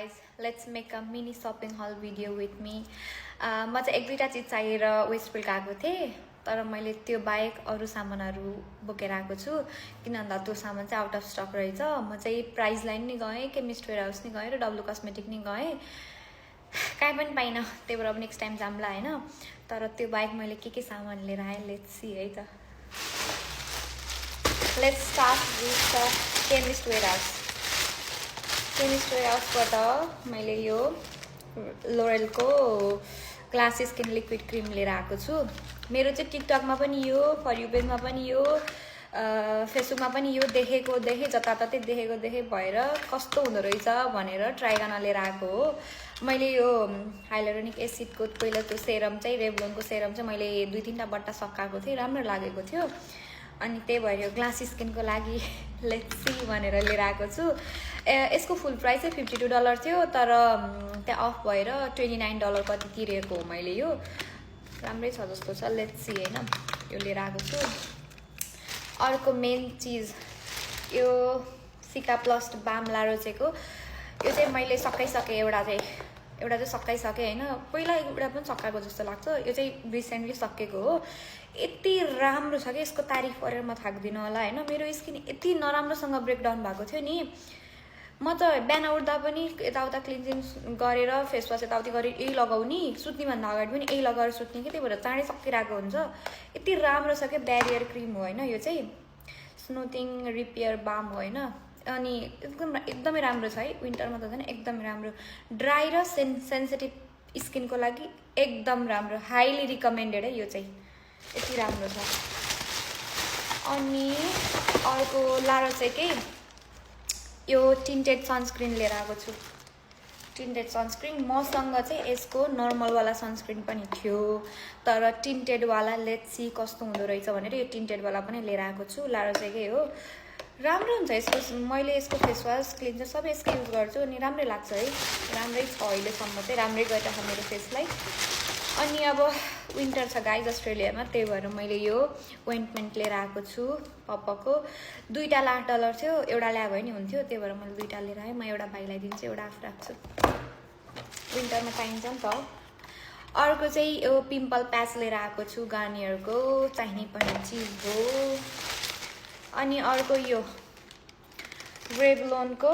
guys, let's make a mini shopping haul video with me. म चाहिँ एक दुईटा चीज चाहिएर वेस्टफिल्ड गएको थिएँ, तर मैले त्यो बाहेक अरू सामानहरू बोकेर आएको छु किन भन्दा त्यो सामान चाहिँ आउट अफ स्टक रहेछ। म चाहिँ प्राइज लाइन नि गएँ, केमिस्ट वेयर हाउस नि गएँ र डब्लु कस्मेटिक नि गएँ, कहीँ पनि पाइनँ। त्यही भएर अब नेक्स्ट टाइम जाम्ला हैन। तर त्यो बाहेक मैले के सामान लिएर आएँ, लेट्स सी है त। Let's start with chemist warehouse. Chemist वेयर हाउसबाट मैले यो लोरेलको ग्लास स्किन लिक्विड क्रिम लिएर आएको छु। मेरो चाहिँ टिकटकमा पनि यो, फर यू पेजमा पनि यो, फेसबुकमा पनि यो देखेको जताततै देखेको भएर कस्तो हुँदो रहेछ भनेर ट्राई गर्न लिएर आएको हो। मैले यो हाइलुरोनिक एसिडको पहिला त्यो सेरम चाहिँ रेभलनको सेरम चाहिँ मैले 2-3टा बट्टा सकाएको थिएँ, राम्रो लागेको थियो। अनि त्यही भएर यो ग्लास स्किनको लागि लेट्स सी भनेर लिएर आएको छु। यसको फुल प्राइस चाहिँ $52 थियो, तर त्यहाँ अफ भएर $29 कति तिरेको हो मैले। यो राम्रै छ जस्तो छ, लेट्स सी हैन। यो लिएर आएको छु। अर्को मेन चिज यो सिका प्लस बाम लारोचेको, यो चाहिँ मैले सकाइसकेँ। एउटा चाहिँ सकाइसकेँ हैन, पहिला एउटा पनि सकाएको जस्तो लाग्छ। यो चाहिँ रिसेन्टली सकेको हो। यति राम्रो छ कि यसको तारिफ गरेर म थाक्दिनँ होला हैन। मेरो स्किन यति नराम्रोसँग ब्रेकडाउन भएको थियो नि, म त बिहान उठ्दा पनि यताउता क्लिन्जिङ गरेर फेसवास यताउति गरेर यही लगाउने, सुत्नेभन्दा अगाडि पनि यही लगाएर सुत्ने कि, त्यही भएर चाँडै सकिरहेको हुन्छ। यति राम्रो छ कि ब्यारियर क्रिम हो हैन। यो चाहिँ स्मुथिङ रिपेयर बाम हो हैन। अनि एकदमै राम्रो छ है, विन्टरमा त झन् एकदमै राम्रो। ड्राई र सेन्सिटिभ स्किनको लागि एकदम राम्रो, हाइली रिकमेन्डेड है यो चाहिँ, यति राम्रो छ। अनि अर्को लारोचेकै यो टिन्टेड सनस्क्रिन लिएर आएको छु। टिन्टेड सनस्क्रिन मसँग चाहिँ यसको नर्मलवाला सनस्क्रिन पनि थियो, तर टिन्टेडवाला लेट्स सी कस्तो हुँदो रहेछ भनेर यो टिन्टेडवाला पनि लिएर आएको छु। लारोचेकै हो, राम्रो हुन्छ यसको। मैले यसको फेसवास क्लिन्जर सबै यसको युज गर्छु अनि राम्रै लाग्छ है, राम्रै छ अहिलेसम्म चाहिँ, राम्रै गरिरहेको छ मेरो फेसलाई। अनि अब विन्टर छ गाइज अस्ट्रेलियामा, त्यही भएर मैले यो ओइन्टमेन्ट लिएर आएको छु। पप्पाको 2टा $8 थियो, एउटा ल्याए भयो नि हुन्थ्यो, त्यही भएर मैले 2टा लिएर आएँ। म एउटा भाइलाई दिन्छु, एउटा आफू राख्छु, विन्टरमा चाहिन्छ नि त। अर्को चाहिँ यो पिम्पल प्याच लिएर आएको छु, गार्नियरको चाहिने पर्ने चिज हो। अनि अर्को यो रेभलनको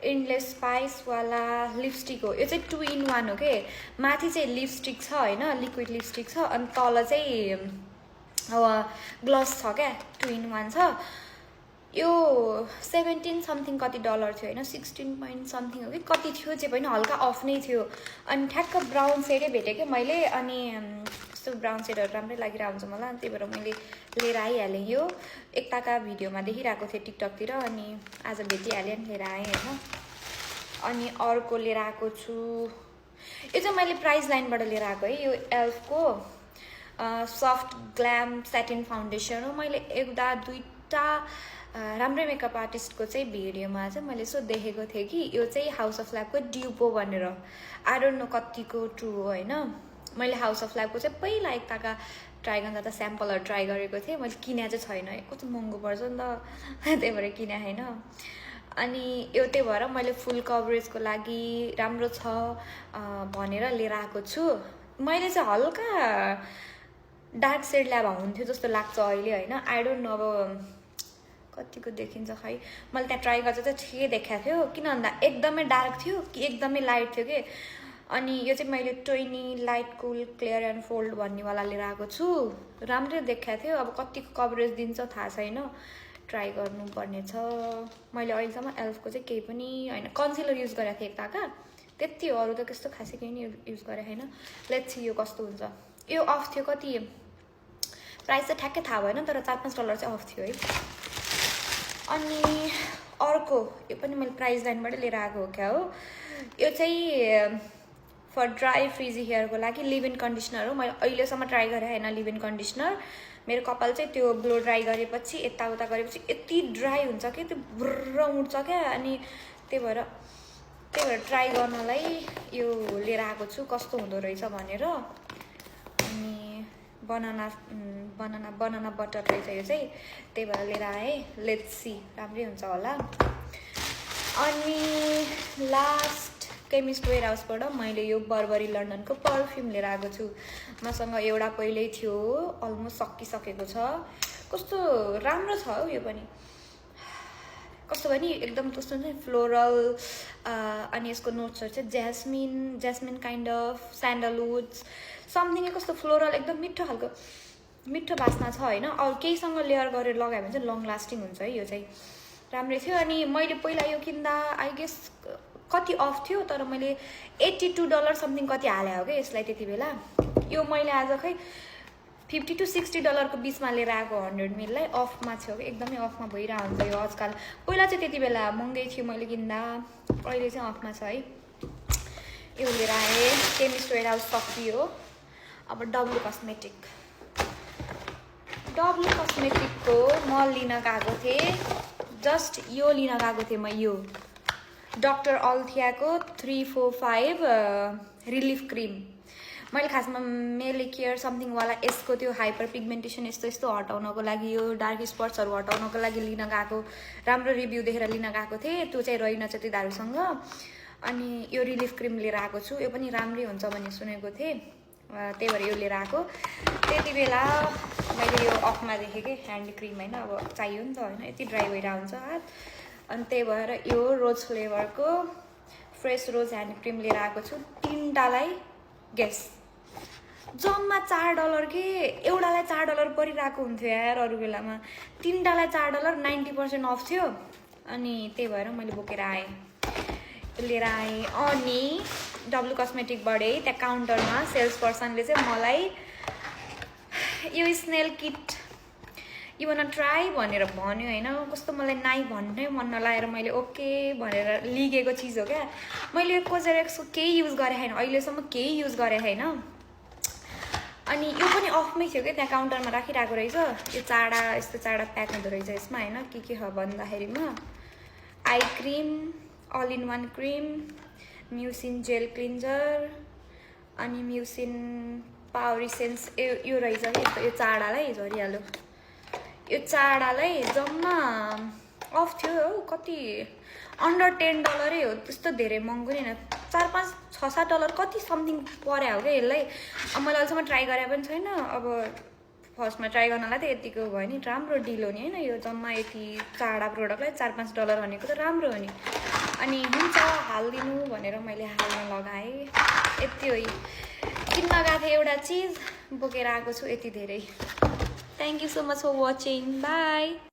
इन्डलेस स्पाइसवाला लिपस्टिक हो। यो चाहिँ 2-in-1 हो के, माथि चाहिँ लिपस्टिक छ होइन, लिक्विड लिपस्टिक छ, अनि तल चाहिँ ग्लस छ क्या, 2-in-1 छ। यो 17 समथिङ कति डलर थियो होइन, 16 point समथिङ हो कि कति थियो, चाहिँ पनि हल्का अफ नै थियो। अनि ठ्याक्क ब्राउन सेडै भेटेँ कि मैले, अनि यस्तो ब्राउन सेडहरू राम्रै लागिरहेको हुन्छ मलाई, त्यही भएर मैले लिएर आइहालेँ। यो एकताका भिडियोमा देखिरहेको थिएँ टिकटकतिर, अनि आज भेटिहालेँ नि लिएर आएँ होइन। अनि अर्को लिएर आएको छु, यो चाहिँ मैले प्राइज लाइनबाट लिएर आएको है, यो एल्फको सफ्ट ग्ल्याम सेटिन फाउन्डेसन हो। मैले एउटा 2टा राम्रै मेकअप आर्टिस्टको चाहिँ भिडियोमा चाहिँ मैले यसो देखेको थिएँ कि यो चाहिँ हाउस अफ ल्याबको ड्युप हो भनेर। आई डोन्ट नो कतिको ट्रु हो होइन। मैले हाउस अफ ल्याबको चाहिँ पहिला एकताका ट्राई गर्दा त स्याम्पलहरू ट्राई गरेको थिएँ, मैले किने चाहिँ छैन है, कस्तो महँगो पर्छ नि त, त्यही भएर किने होइन। अनि यो त्यही भएर मैले फुल कभरेजको लागि राम्रो छ भनेर लिएर आएको छु। मैले चाहिँ हल्का डार्क सेड ल्याब हुन्थ्यो जस्तो लाग्छ अहिले होइन, आई डोन्ट नो अब कतिको देखिन्छ खै। मैले त्यहाँ ट्राई गर्दा चाहिँ ठिकै देखाएको थियो, किन भन्दा एकदमै डार्क थियो कि एकदमै लाइट थियो कि। अनि यो चाहिँ मैले 20 light cool clear and fold भन्नेवाला लिएर आएको छु, राम्रै देखाएको थियो। अब कतिको कभरेज दिन्छ थाहा छैन, ट्राई गर्नुपर्ने छ। मैले अहिलेसम्म एल्फको चाहिँ केही पनि होइन, कन्सिलर युज गरेको थिएँ एकताका, त्यति हो, अरू त त्यस्तो खासै केही नि युज गरेको होइन। लेट्स सी यो कस्तो हुन्छ। यो अफ थियो, कति प्राइस चाहिँ ठ्याक्कै थाहा भएन, तर $4-5 चाहिँ अफ थियो है। अनि अर्को यो पनि मैले प्राइज लाइनबाट लिएर आएको हो क्या हो, यो चाहिँ फर ड्राई फ्रिजी हेयरको लागि लिभ इन कन्डिसनर हो। मैले अहिलेसम्म ट्राई गरेँ होइन लिभ इन कन्डिसनर। मेरो कपाल चाहिँ त्यो ब्लो ड्राई गरेपछि यताउता गरेपछि यति ड्राई हुन्छ कि त्यो बुर्र उठ्छ क्या, अनि त्यही भएर ट्राई गर्नलाई यो लिएर आएको छु कस्तो हुँदो रहेछ भनेर। अनि बनाना बटर रहेछ यो चाहिँ, त्यही भएर लिएर आएँ। लेट्स सी राम्रै हुन्छ होला। अनि लास्ट केमिस्ट वेयर हाउसबाट मैले यो बर्बरी लन्डनको पर्फ्युम लिएर आएको छु। मसँग एउटा पहिल्यै थियो, अलमोस्ट सकिसकेको छ। कस्तो राम्रो छ हौ यो पनि, कस्तो भने एकदम कस्तो चाहिँ फ्लोरल, अनि यसको नोट्सहरू चाहिँ ज्यास्मिन काइन्ड अफ, स्यान्डलवुड समथिङ, कस्तो फ्लोरल एकदम मिठो खालको मिठो बास्ना छ होइन। अरू केहीसँग लेयर गरेर लगायो भने चाहिँ लङ लास्टिङ हुन्छ है, यो चाहिँ राम्रै थियो। अनि मैले पहिला यो किन्दा आई गेस कति अफ थियो, तर मैले $82 समथिङ कति हाले हो क्या यसलाई त्यति बेला। यो मैले आज खै $50 to $60 को बिचमा लिएर आएको 100 ml अफमा थियो कि, एकदमै अफमा भइरहेको हुन्छ यो आजकल। पहिला चाहिँ त्यति बेला महँगै थियो मैले किन्दा, अहिले चाहिँ अफमा छ है। यो लिएर आएँ, केमिस्ट वेयर हाउस सकियो। अब डब्लु कस्मेटिकको म लिन गएको थिएँ, जस्ट यो लिन गएको थिएँ म, यो डक्टर अल्थियाको 345 रिलिफ क्रिम। मैले खासमा मेलिकेयर समथिङवाला यसको त्यो हाइपर पिगमेन्टेसन यस्तो हटाउनको लागि, यो डार्क स्पट्सहरू हटाउनको लागि लिन गएको, राम्रो रिभ्यू देखेर लिन गएको थिएँ, त्यो चाहिँ रहेनछ त्यो दारूसँग। अनि यो रिलिफ क्रिम लिएर आएको छु, यो पनि राम्रै हुन्छ भन्ने सुनेको थिएँ, त्यही भएर यो लिएर आएको। त्यति बेला मैले यो अफमा देखेँ कि ह्यान्ड क्रिम होइन, अब चाहियो नि त होइन, यति ड्राई भइरहेको हुन्छ हात। अनि त्यही भएर यो रोज फ्लेभरको फ्रेस रोज ह्यान्ड क्रिम लिएर आएको छु। 3टालाई गेस जम्मा $4 के, एउटालाई $4 परिरहेको हुन्थ्यो यार अरू बेलामा, 3टालाई $4, 90% अफ थियो। अनि त्यही भएर मैले बोकेर आएँ, लिएर आएँ। अनि डब्लु कस्मेटिकबाटै त्यहाँ काउन्टरमा सेल्स पर्सनले चाहिँ मलाई यो snail kit you want try भनेर भन्यो होइन। कस्तो मलाई नाइ भन्नै मन नलागेर मैले ओके भनेर लिगेको चिज हो क्या। मैले कोजेरेक्सको केही युज गरेँ छैन, अहिलेसम्म केही युज गरेँ छैन। अनि यो पनि अफमै थियो क्या, त्यहाँ काउन्टरमा राखिरहेको रहेछ। यो यस्तो चाडा प्याक हुँदो रहेछ यसमा होइन। के छ भन्दाखेरिमा eye cream, all in one cream, mucin gel cleanser, अनि म्युसिन पावर इसेन्स, यो रहेछ कि यो चाडालाई झरिहाल्यो। यो चाडालाई जम्मा अफ थियो हौ, कति अन्डर $10 हो, त्यस्तो धेरै महँगो नि होइन, $4, $5, $6, $7 कति समथिङ परे हो क्या यसलाई। अब मैले अहिलेसम्म ट्राई गरे पनि छैन, अब फर्स्टमा ट्राई गर्नलाई त यतिको भयो नि, राम्रो डिल हो नि होइन। यो जम्मा यति चाडा प्रोडक्टलाई $4-5 भनेको त राम्रो हो नि। अनि हुन्छ हालिदिनु भनेर मैले हाल्न लगाएँ, यति हो। किन्न गएको थिएँ एउटा चिज, बोकेर आएको छु यति धेरै। Thank you so much for watching. Bye.